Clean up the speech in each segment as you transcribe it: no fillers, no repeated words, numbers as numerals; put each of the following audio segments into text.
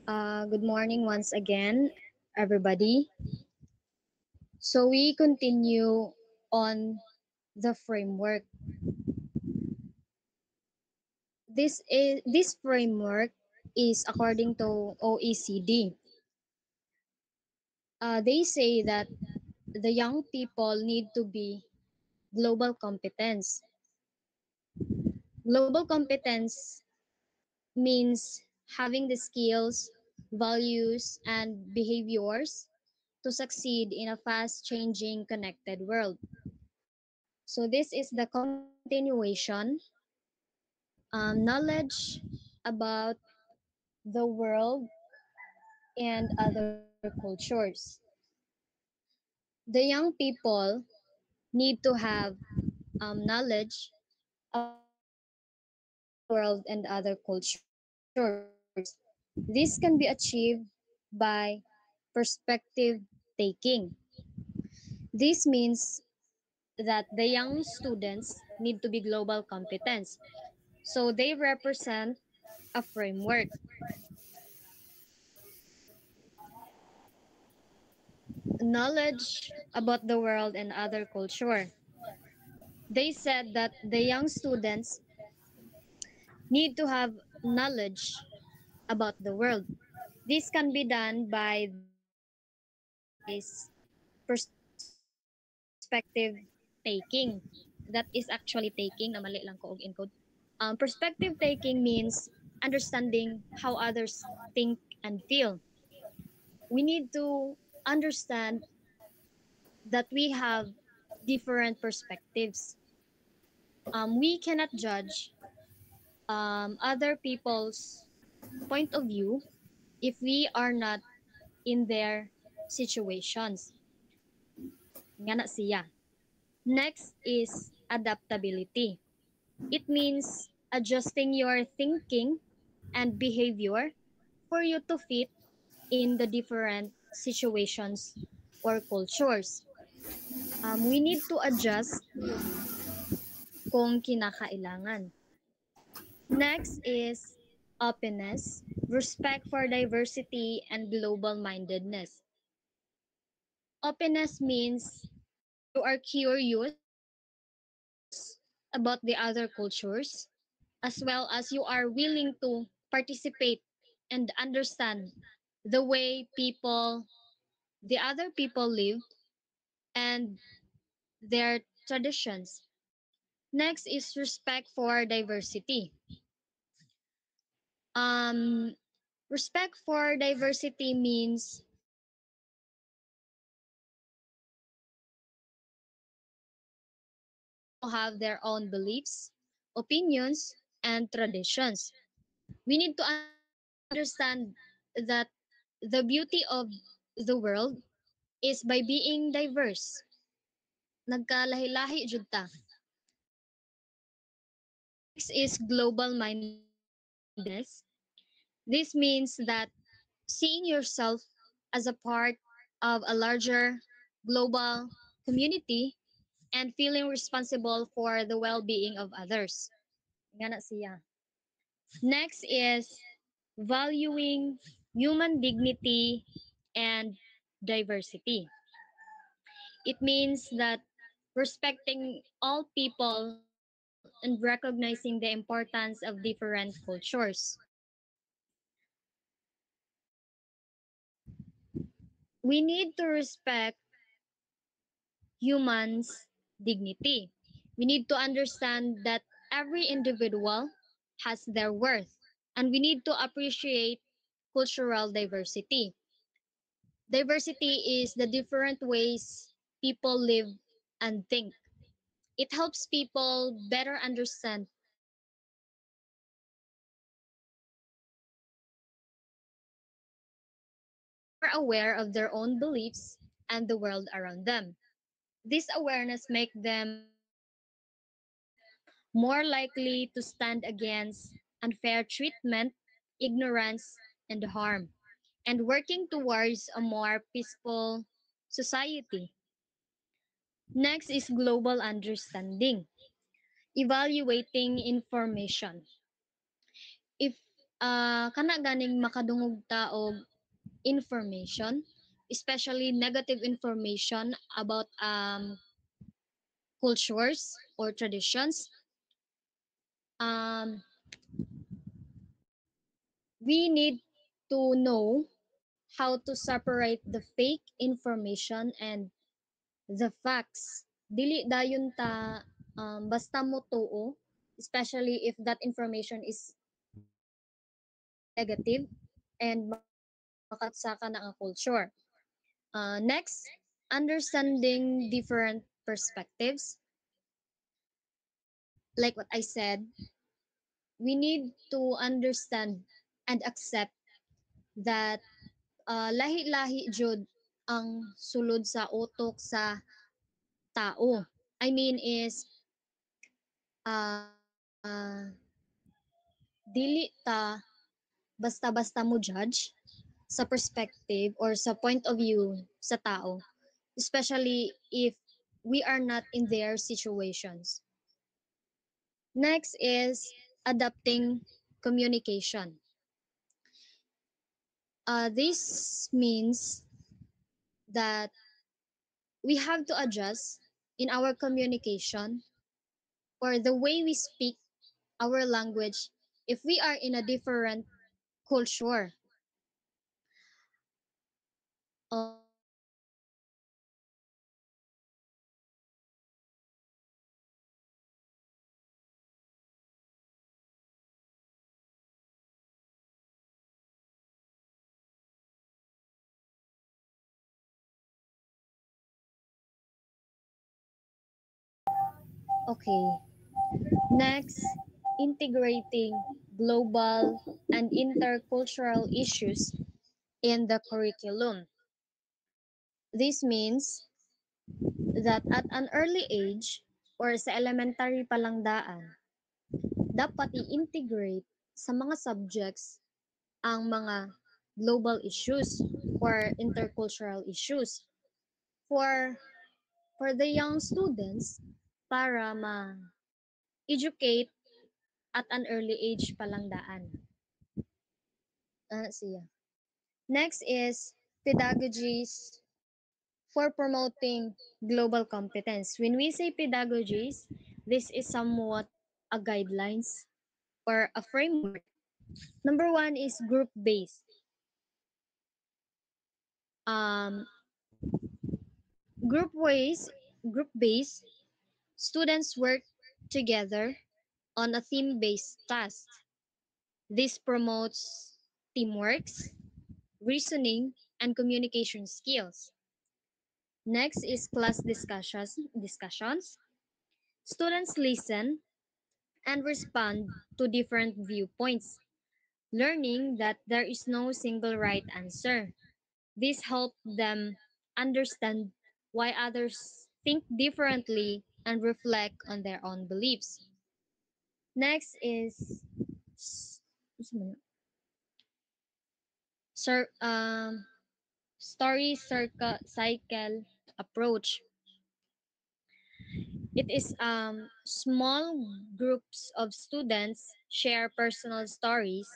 Good morning once again, everybody. So we continue on the framework. This framework is according to OECD. They say that the young people need to be global competence. Global competence means having the skills, values, and behaviors to succeed in a fast changing connected world. So this is the continuation, knowledge about the world and other cultures. The young people need to have knowledge about the world and other cultures. This can be achieved by perspective taking. This means that the young students need to be global competence. So they represent a framework. Knowledge about the world and other culture. They said that the young students need to have knowledge about the world. This can be done by this perspective taking. That is actually taking, na mali lang ko og encode. Perspective taking means understanding how others think and feel. We need to understand that we have different perspectives. We cannot judge other people's point of view if we are not in their situations. Nga na siya. Next is adaptability. It means adjusting your thinking and behavior for you to fit in the different situations or cultures. We need to adjust kung kinakailangan. Next is openness, respect for diversity, and global mindedness. Openness means you are curious about the other cultures, as well as you are willing to participate and understand the way the other people live and their traditions. Next is respect for diversity. Um, Respect for diversity means everyone also have their own beliefs, opinions, and traditions. We need to understand that the beauty of the world is by being diverse. Nagkalahi-lahi jud ta. Next is global mindedness. This means that seeing yourself as a part of a larger global community and feeling responsible for the well-being of others. Nga na siya. Next is valuing human dignity and diversity. It means that respecting all people and recognizing the importance of different cultures. We need to respect humans' dignity. We need to understand that every individual has their worth, and we need to appreciate cultural diversity. Diversity is the different ways people live and think. It helps people better understand and be more aware of their own beliefs and the world around them. This awareness makes them more likely to stand against unfair treatment, ignorance, and harm, and working towards a more peaceful society. Next is global understanding, evaluating information. If kana ganing makadungog ta og information, especially negative information about cultures or traditions. Um, we need to know how to separate the fake information and the facts. Dili dayon ta basta mo tuo, especially if that information is negative and makatsa ka na nga culture. Next, understanding different perspectives. Like what I said, we need to understand and accept that lahi-lahi jud ang sulod sa utok sa tao. I mean is uh, dili ta basta-basta mo judge sa perspective or sa point of view sa tao, especially if we are not in their situations. Next is adapting communication. This means that we have to adjust in our communication or the way we speak our language if we are in a different culture. Okay. Next, integrating global and intercultural issues in the curriculum. This means that at an early age or sa elementary palang dapat i-integrate sa mga subjects ang mga global issues or intercultural issues for for the young students para ma-educate at an early age palang. Siya. Next is pedagogies for promoting global competence. When we say pedagogies, this is somewhat a guidelines or a framework. Number one is group-based. Um, group ways, group-based, students work together on a theme-based task. This promotes teamwork, reasoning, and communication skills. Next is class discussions. Students listen and respond to different viewpoints, learning that there is no single right answer. This helps them understand why others think differently and reflect on their own beliefs. Next is what's mo Sir, story cycle approach. It is small groups of students share personal stories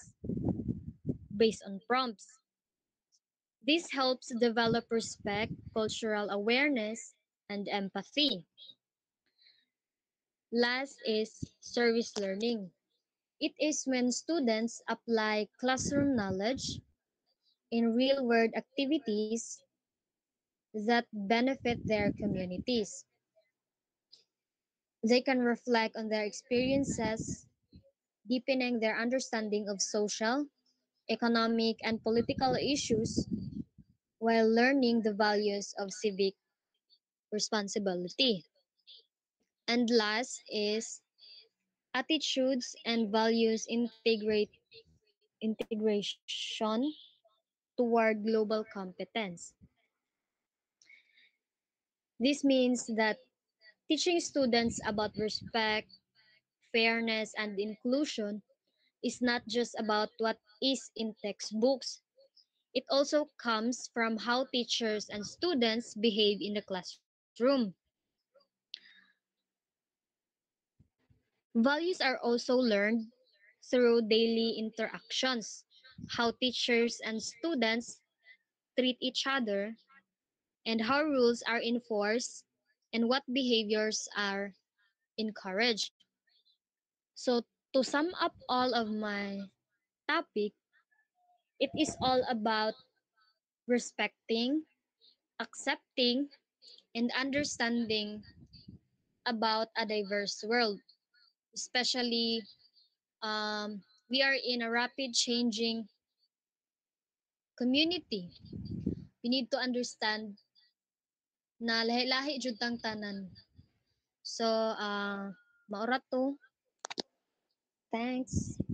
based on prompts. This helps develop respect, cultural awareness, and empathy. Last is service learning. It is when students apply classroom knowledge in real world activities that benefit their communities. They can reflect on their experiences, deepening their understanding of social, economic, and political issues while learning the values of civic responsibility. And last is attitudes and values integration toward global competence. This means that teaching students about respect, fairness, and inclusion is not just about what is in textbooks. It also comes from how teachers and students behave in the classroom. Values are also learned through daily interactions, how teachers and students treat each other, and how rules are enforced, and what behaviors are encouraged. So, to sum up all of my topic, it is all about respecting, accepting, and understanding about a diverse world, especially we are in a rapid changing community. We need to understand na lahi-lahi jud tang tanan. So, maura to. Thanks.